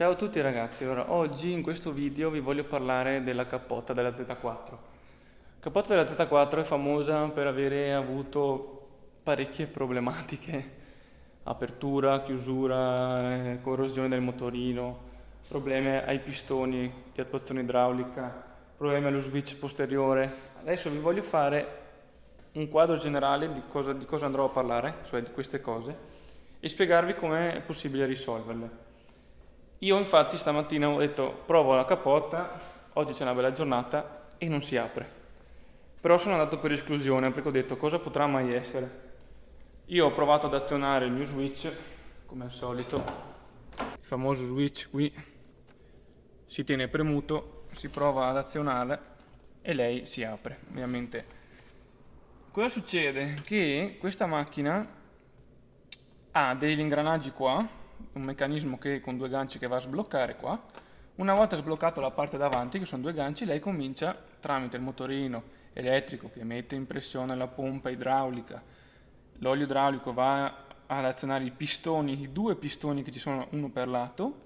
Ciao a tutti ragazzi, oggi in questo video vi voglio parlare della cappotta della Z4. La cappotta della Z4 è famosa per avere avuto parecchie problematiche, apertura, chiusura, corrosione del motorino, problemi ai pistoni di attuazione idraulica, problemi allo switch posteriore. Adesso vi voglio fare un quadro generale di cosa andrò a parlare, cioè di queste cose, e spiegarvi come è possibile risolverle. Io infatti stamattina ho detto provo la cappotta, oggi c'è una bella giornata e non si apre. Però sono andato per esclusione perché ho detto cosa potrà mai essere. Io ho provato ad azionare il mio switch, come al solito, il famoso switch qui, si tiene premuto, si prova ad azionare e lei si apre, ovviamente. Cosa succede? Che questa macchina ha degli ingranaggi qua, un meccanismo che con due ganci che va a sbloccare qua. Una volta sbloccato la parte davanti, che sono due ganci, lei comincia tramite il motorino elettrico che mette in pressione la pompa idraulica. L'olio idraulico va ad azionare i pistoni, i due pistoni che ci sono uno per lato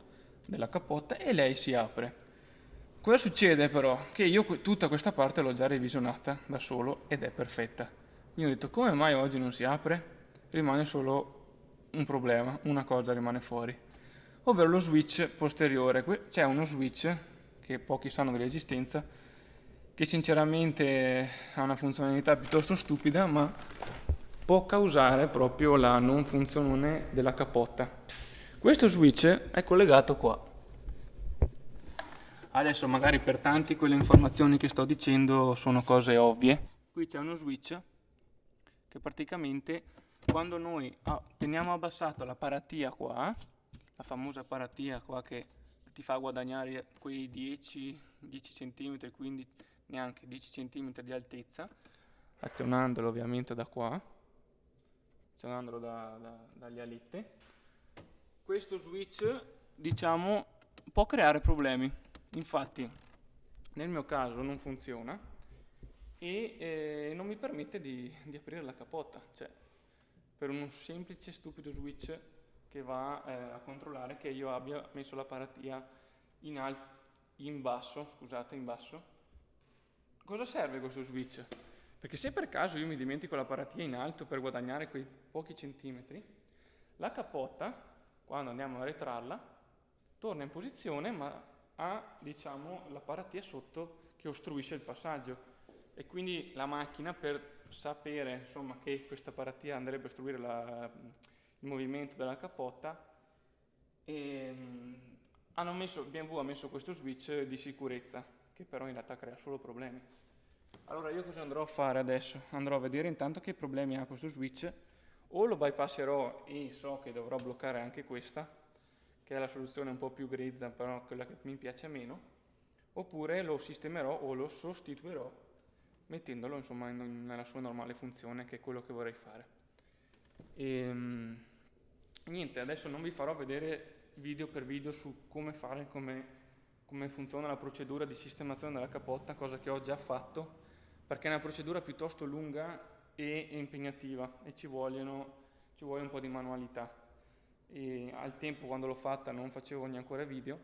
della cappotta e lei si apre. Cosa succede però? Che io tutta questa parte l'ho già revisionata da solo ed è perfetta. Quindi ho detto come mai oggi non si apre? Rimane solo un problema, una cosa rimane fuori, ovvero lo switch posteriore. C'è uno switch che pochi sanno dell'esistenza, che sinceramente ha una funzionalità piuttosto stupida, ma può causare proprio la non funzione della cappotta. Questo switch è collegato qua. Adesso magari per tanti quelle informazioni che sto dicendo sono cose ovvie. Qui c'è uno switch che praticamente quando noi teniamo abbassato la paratia qua, la famosa paratia qua che ti fa guadagnare quei 10 cm, quindi neanche 10 cm di altezza, azionandolo ovviamente da qua, azionandolo dalle alette, questo switch diciamo può creare problemi. Infatti nel mio caso non funziona e non mi permette di aprire la cappotta, cioè per uno semplice stupido switch che va a controllare che io abbia messo la paratia in basso, scusate, in basso. Cosa serve questo switch? Perché se per caso io mi dimentico la paratia in alto per guadagnare quei pochi centimetri, la cappotta, quando andiamo a retrarla, torna in posizione ma ha, diciamo, la paratia sotto che ostruisce il passaggio. E quindi la macchina, per sapere insomma che questa paratia andrebbe a ostruire il movimento della cappotta, BMW ha messo questo switch di sicurezza che però in realtà crea solo problemi. Allora io cosa andrò a fare adesso? Andrò a vedere intanto che problemi ha questo switch, o lo bypasserò e so che dovrò bloccare anche questa, che è la soluzione un po' più grezza, però quella che mi piace meno, oppure lo sistemerò o lo sostituirò mettendolo insomma nella sua normale funzione, che è quello che vorrei fare. Niente, adesso non vi farò vedere video per video su come fare, come funziona la procedura di sistemazione della cappotta, cosa che ho già fatto, perché è una procedura piuttosto lunga e impegnativa e ci vuole un po' di manualità. E al tempo, quando l'ho fatta, non facevo neanche video,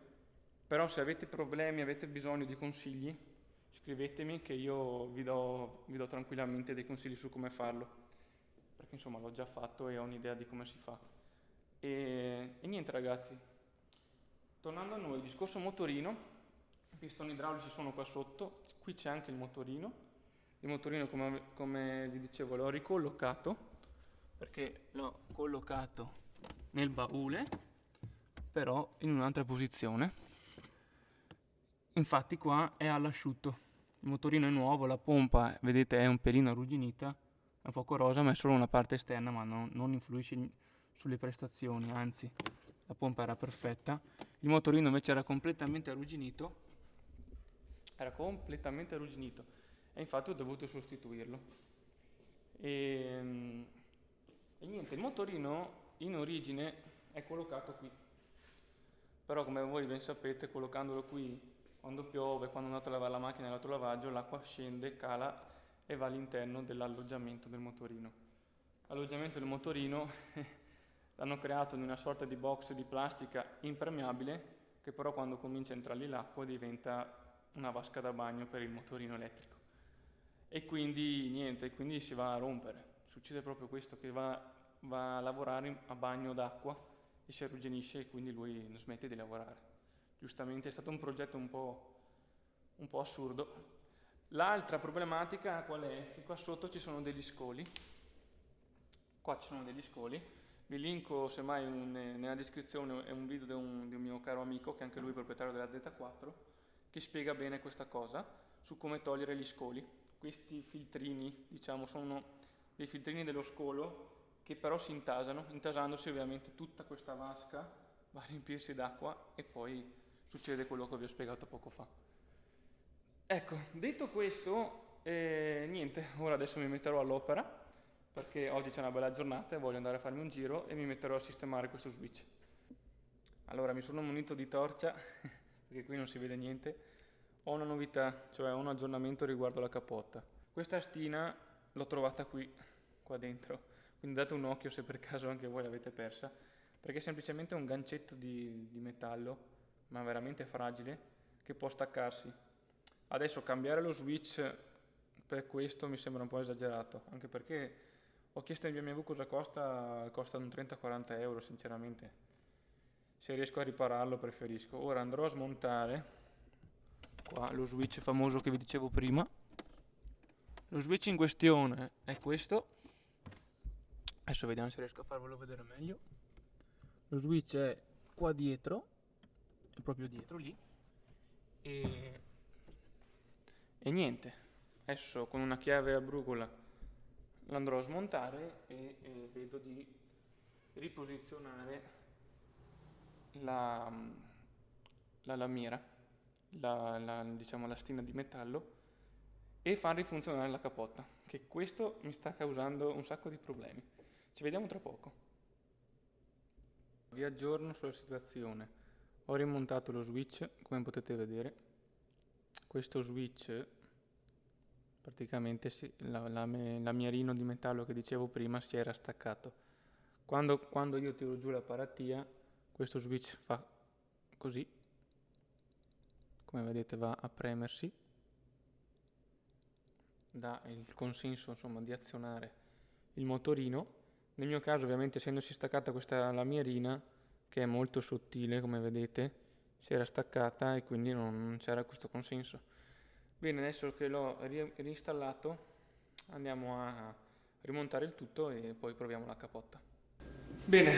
però se avete problemi, avete bisogno di consigli, scrivetemi che io vi do tranquillamente dei consigli su come farlo, perché insomma l'ho già fatto e ho un'idea di come si fa. E niente ragazzi, tornando a noi, il discorso motorino, i pistoni idraulici sono qua sotto, qui c'è anche il motorino come vi dicevo l'ho ricollocato, perché l'ho collocato nel baule, però in un'altra posizione. Infatti qua è all'asciutto, il motorino è nuovo, la pompa vedete è un pelino arrugginita, è un po' corrosa, ma è solo una parte esterna, ma non influisce sulle prestazioni, anzi la pompa era perfetta. Il motorino invece era completamente arrugginito e infatti ho dovuto sostituirlo. E niente, il motorino in origine è collocato qui, però come voi ben sapete, collocandolo qui, quando piove, quando andate a lavare la macchina nell'autolavaggio, l'acqua scende, cala e va all'interno dell'alloggiamento del motorino. L'alloggiamento del motorino l'hanno creato in una sorta di box di plastica impermeabile che però quando comincia a entrargli l'acqua diventa una vasca da bagno per il motorino elettrico. E quindi niente, quindi si va a rompere. Succede proprio questo, che va a lavorare a bagno d'acqua e si arrugginisce e quindi lui non smette di lavorare. Giustamente è stato un progetto un po' assurdo. L'altra problematica qual è? Che qua sotto ci sono degli scoli. Qua ci sono degli scoli. Vi linko semmai nella descrizione è un video di un mio caro amico, che anche lui è proprietario della Z4, che spiega bene questa cosa, su come togliere gli scoli. Questi filtrini, diciamo, sono dei filtrini dello scolo che però si intasano. Intasandosi ovviamente tutta questa vasca va a riempirsi d'acqua e poi succede quello che vi ho spiegato poco fa. Ecco, detto questo, niente, ora adesso mi metterò all'opera, perché oggi c'è una bella giornata e voglio andare a farmi un giro e mi metterò a sistemare questo switch. Allora, mi sono munito di torcia, perché qui non si vede niente. Ho una novità, cioè un aggiornamento riguardo la cappotta. Questa astina l'ho trovata qua dentro, quindi date un occhio se per caso anche voi l'avete persa, perché è semplicemente un gancetto di metallo, ma veramente fragile, che può staccarsi. Adesso cambiare lo switch per questo mi sembra un po' esagerato, anche perché ho chiesto in BMW cosa costa, costano 30-40 euro sinceramente. Se riesco a ripararlo preferisco. Ora andrò a smontare qua lo switch famoso che vi dicevo prima. Lo switch in questione è questo. Adesso vediamo se riesco a farvelo vedere meglio. Lo switch è qua dietro, è proprio dietro lì. E niente, adesso con una chiave a brugola l'andrò a smontare e vedo di riposizionare la lamiera, diciamo la stina di metallo, e far rifunzionare la cappotta, che questo mi sta causando un sacco di problemi. Ci vediamo tra poco. Vi aggiorno sulla situazione. Ho rimontato lo switch, come potete vedere. Questo switch, praticamente l'amierino di metallo che dicevo prima si era staccato. Quando io tiro giù la paratia, questo switch fa così, come vedete va a premersi, dà il consenso insomma di azionare il motorino. Nel mio caso ovviamente essendosi staccata questa lamierina, che è molto sottile come vedete, si era staccata e quindi non c'era questo consenso. Bene, adesso che l'ho reinstallato andiamo a rimontare il tutto e poi proviamo la cappotta. Bene,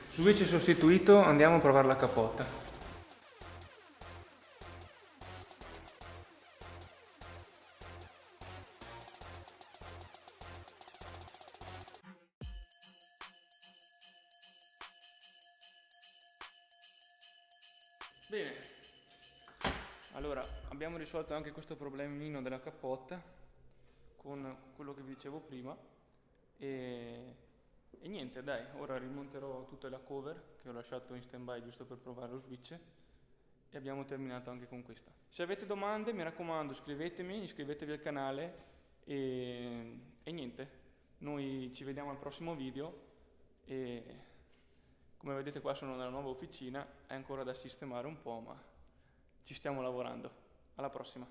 switch sostituito, andiamo a provare la cappotta. Bene, allora abbiamo risolto anche questo problemino della cappotta con quello che vi dicevo prima e niente, dai, ora rimonterò tutta la cover che ho lasciato in stand-by giusto per provare lo switch e abbiamo terminato anche con questa. Se avete domande mi raccomando scrivetemi, iscrivetevi al canale e niente, noi ci vediamo al prossimo video e come vedete qua sono nella nuova officina, è ancora da sistemare un po', ma ci stiamo lavorando. Alla prossima!